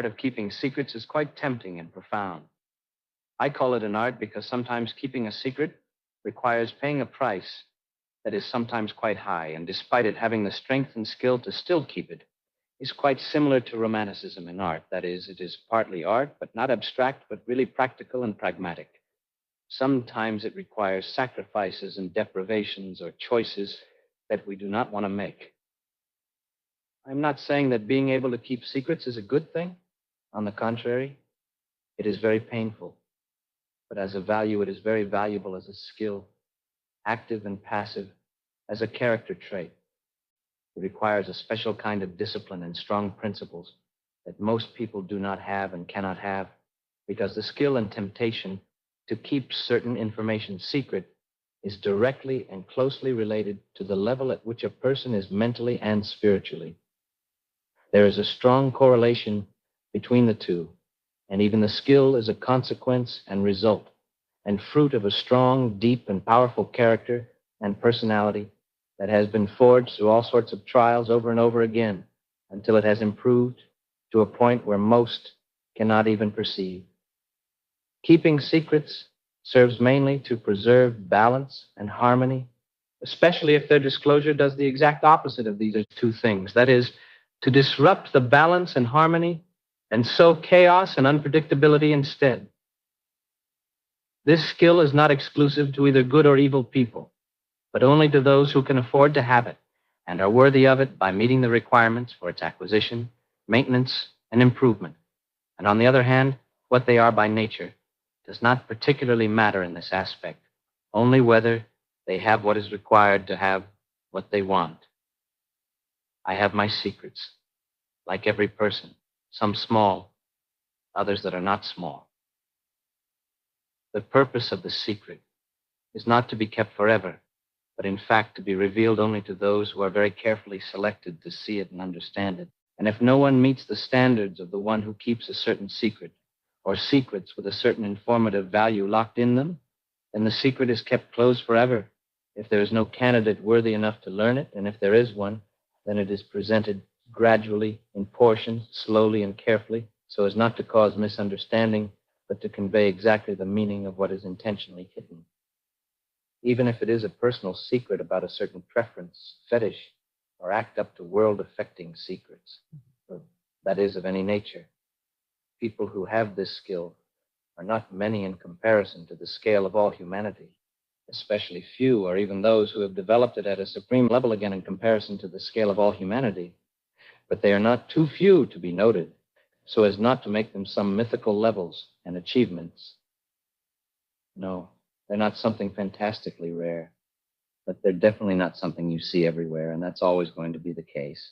art of keeping secrets is quite tempting and profound. I call it an art because sometimes keeping a secret requires paying a price that is sometimes quite high, and despite it having the strength and skill to still keep it, is quite similar to romanticism in art. That is, it is partly art, but not abstract, but really practical and pragmatic. Sometimes it requires sacrifices and deprivations or choices that we do not want to make. I'm not saying that being able to keep secrets is a good thing. On the contrary, it is very painful. But as a value, it is very valuable as a skill, active and passive, as a character trait. It requires a special kind of discipline and strong principles that most people do not have and cannot have, because the skill and temptation to keep certain information secret is directly and closely related to the level at which a person is mentally and spiritually. There is a strong correlation between the two, and even the skill is a consequence and result and fruit of a strong, deep, and powerful character and personality that has been forged through all sorts of trials over and over again until it has improved to a point where most cannot even perceive. Keeping secrets serves mainly to preserve balance and harmony, especially if their disclosure does the exact opposite of these two things. That is, to disrupt the balance and harmony and sow chaos and unpredictability instead. This skill is not exclusive to either good or evil people, but only to those who can afford to have it and are worthy of it by meeting the requirements for its acquisition, maintenance, and improvement. And on the other hand, what they are by nature does not particularly matter in this aspect, only whether they have what is required to have what they want. I have my secrets, like every person, some small, others that are not small. The purpose of the secret is not to be kept forever, but in fact to be revealed only to those who are very carefully selected to see it and understand it. And if no one meets the standards of the one who keeps a certain secret, or secrets with a certain informative value locked in them, then the secret is kept closed forever. If there is no candidate worthy enough to learn it, and if there is one, then it is presented gradually, in portions, slowly and carefully, so as not to cause misunderstanding, but to convey exactly the meaning of what is intentionally hidden. Even if it is a personal secret about a certain preference, fetish, or act up to world-affecting secrets, that is, of any nature. People who have this skill are not many in comparison to the scale of all humanity, especially few, or even those who have developed it at a supreme level again in comparison to the scale of all humanity. But they are not too few to be noted, so as not to make them some mythical levels and achievements. No, they're not something fantastically rare, but they're definitely not something you see everywhere, and that's always going to be the case.